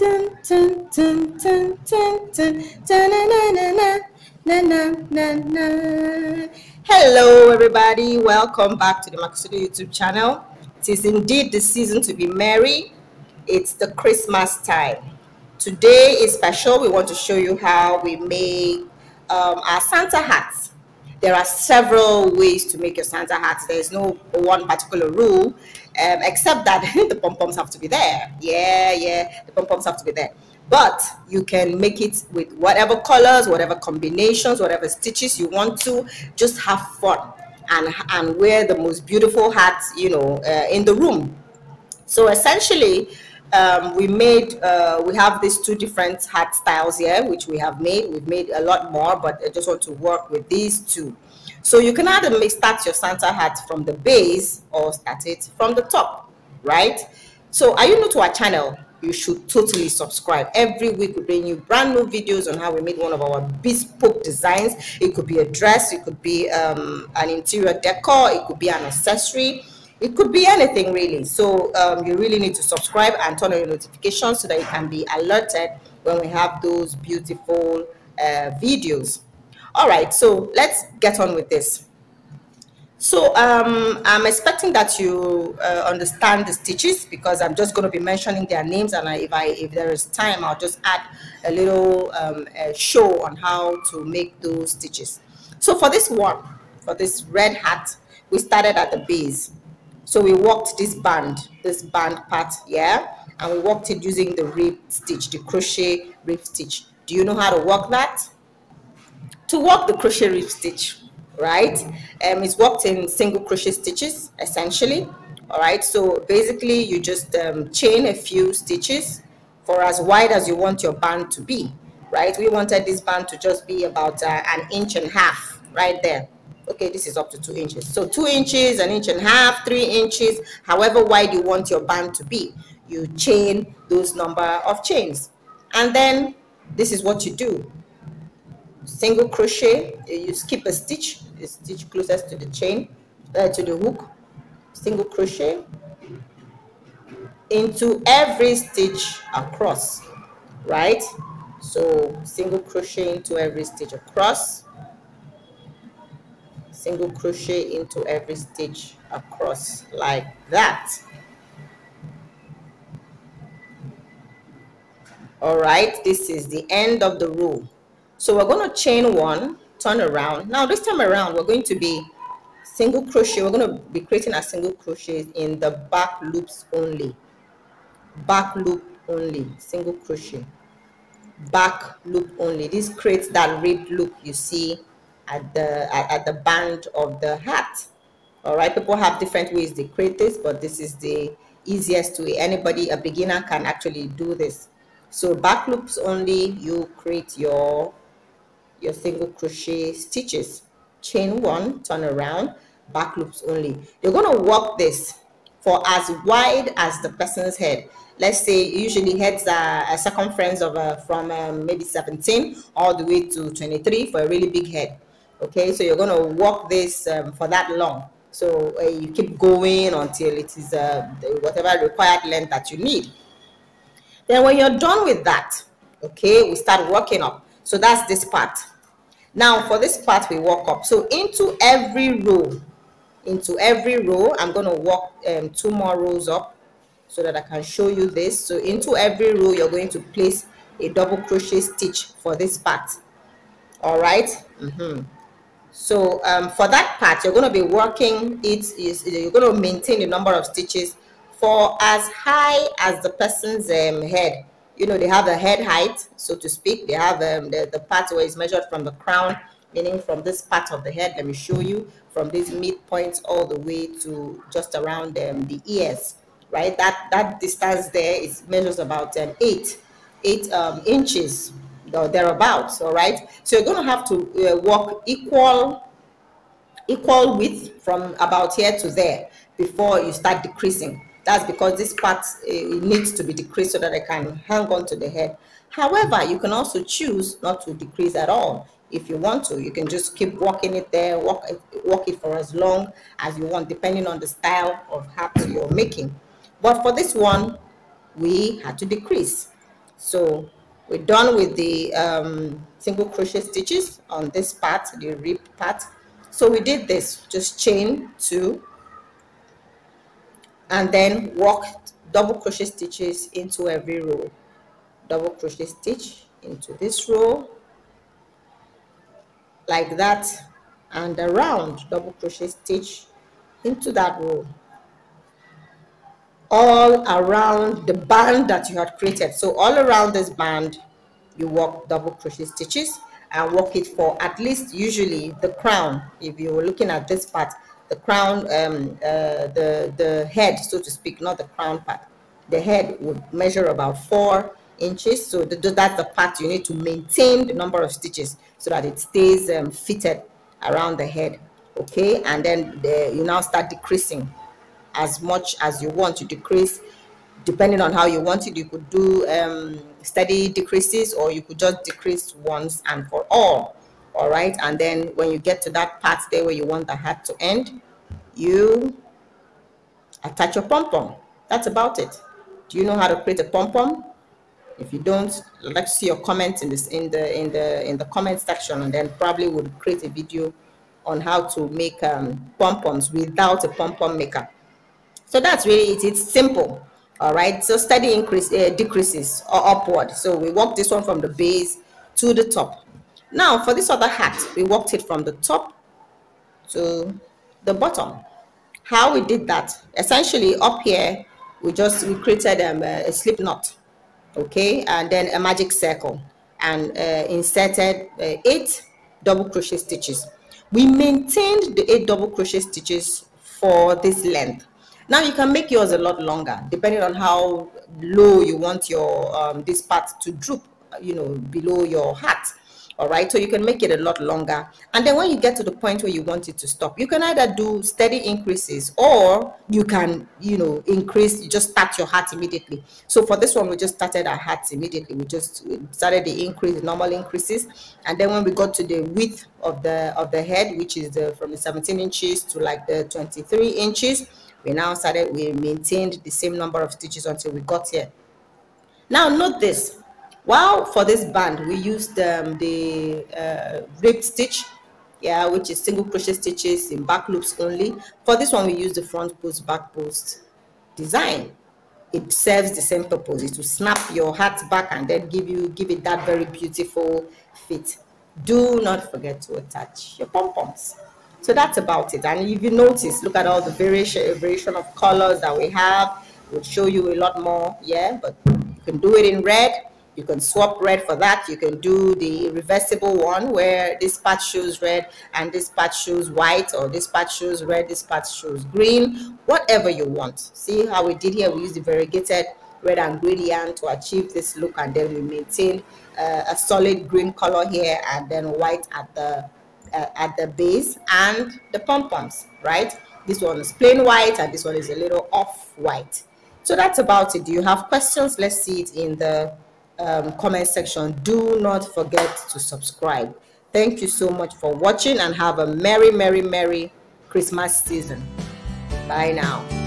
Hello everybody, welcome back to the Makisode YouTube channel. It is indeed the season to be merry. It's the Christmas time. Today is special. We want to show you how we make our Santa hats. There are several ways to make your Santa hats. There's no one particular rule, except that the pom-poms have to be there. Yeah, the pom-poms have to be there. But you can make it with whatever colors, whatever combinations, whatever stitches you want to. Just have fun and wear the most beautiful hats, in the room. So essentially, we have these two different hat styles here, which we have made. We've made a lot more, but I just want to work with these two. So you can either start your Santa hat from the base or start it from the top, right? So are you new to our channel? You should totally subscribe. Every week we bring you brand new videos on how we made one of our bespoke designs. It could be a dress, it could be an interior decor, it could be an accessory. It could be anything really. So you really need to subscribe and turn on your notifications so that you can be alerted when we have those beautiful videos. All right, so let's get on with this. So I'm expecting that you understand the stitches, because I'm just going to be mentioning their names, and if there is time, I'll just add a little show on how to make those stitches. So for this red hat, we started at the base. So we worked this band part, yeah, and we worked it using the rib stitch, the crochet rib stitch. Do you know how to work that? To work the crochet rib stitch, right? It's worked in single crochet stitches, essentially. All right, so basically you just chain a few stitches for as wide as you want your band to be, right? We wanted this band to just be about 1.5 inches, right there. Okay, this is up to 2 inches. So 2 inches, 1.5 inches, 3 inches, however wide you want your band to be. You chain those number of chains. And then this is what you do. Single crochet, you skip a stitch, the stitch closest to the chain, to the hook. Single crochet into every stitch across, right? So single crochet into every stitch across. Single crochet into every stitch across, like that. All right, this is the end of the row. So we're going to chain one, turn around. Now this time around we're going to be single crochet. We're going to be creating a single crochet in the back loops only. Back loop only, single crochet, back loop only. This creates that rib loop you see at the band of the hat. All right, people have different ways they create this, but this is the easiest way. Anybody, a beginner, can actually do this. So back loops only, you create your single crochet stitches. Chain one, turn around, back loops only. You're going to work this for as wide as the person's head. Let's say usually heads are a circumference of from maybe 17 all the way to 23 for a really big head. Okay, so you're going to work this for that long. So you keep going until it is whatever required length that you need. Then when you're done with that, okay, we start working up. So that's this part. Now for this part we work up. So into every row, I'm going to work 2 more rows up so that I can show you this. So into every row you're going to place a double crochet stitch for this part. All right. So for that part, you're going to be working you're going to maintain the number of stitches for as high as the person's head. You know, they have the head height, so to speak. They have the part where it's measured from the crown, meaning from this part of the head. Let me show you, from these midpoints all the way to just around the ears, right? That distance there is measures about 8 inches or thereabouts. All right, so you're going to have to work equal width from about here to there before you start decreasing. That's because this part it needs to be decreased so that I can hang on to the head. However, you can also choose not to decrease at all. If you want to, you can just keep working it there, work it for as long as you want, depending on the style of hat you're making. But for this one, we had to decrease. So we're done with the single crochet stitches on this part, the rib part. So we did this, just chain 2 and then work double crochet stitches into every row. Double crochet stitch into this row like that, and around double crochet stitch into that row, all around the band that you had created. So all around this band you work double crochet stitches and work it for at least, usually the crown, if you were looking at this part, the crown, the head, so to speak, not the crown part, the head would measure about 4 inches. So that's the part you need to maintain the number of stitches so that it stays fitted around the head. Okay, and then you now start decreasing as much as you want to decrease, depending on how you want it. You could do steady decreases, or you could just decrease once and for all right? And then when you get to that part there where you want the hat to end, you attach your pom-pom. That's about it. Do you know how to create a pom-pom? If you don't, I'd like to see your comments in the comment section, and then probably we'll create a video on how to make pom-poms without a pom-pom maker. So that's really it. It's simple. All right, so steady decreases or upward. So we worked this one from the base to the top. Now for this other hat, we worked it from the top to the bottom. How we did that, essentially up here we created a slip knot, okay, and then a magic circle, and inserted 8 double crochet stitches. We maintained the 8 double crochet stitches for this length. Now you can make yours a lot longer depending on how low you want your this part to droop, you know, below your hat. All right, so you can make it a lot longer, and then when you get to the point where you want it to stop, you can either do steady increases, or you can, you know, increase. You just start your hat immediately. So for this one, we just started our hats immediately. We just started the normal increases, and then when we got to the width of the head, which is from the 17 inches to like the 23 inches, we maintained the same number of stitches until we got here. Now note this. While for this band we used the ribbed stitch, yeah, which is single crochet stitches in back loops only. For this one we use the front post back post design. It serves the same purpose. It will snap your hat back and then give it that very beautiful fit. Do not forget to attach your pom-poms. So that's about it. And if you notice, look at all the variation of colors that we have. We'll show you a lot more, yeah, but you can do it in red. You can swap red for that. You can do the reversible one where this part shows red and this part shows white, or this part shows red, this part shows green, whatever you want. See how we did here? We used the variegated red and green yarn to achieve this look, and then we maintained a solid green color here, and then white at the base, and the pom-poms, right? This one is plain white and this one is a little off white. So that's about it. Do you have questions? Let's see it in the comment section. Do not forget to subscribe. Thank you so much for watching, and have a merry Christmas season. Bye now.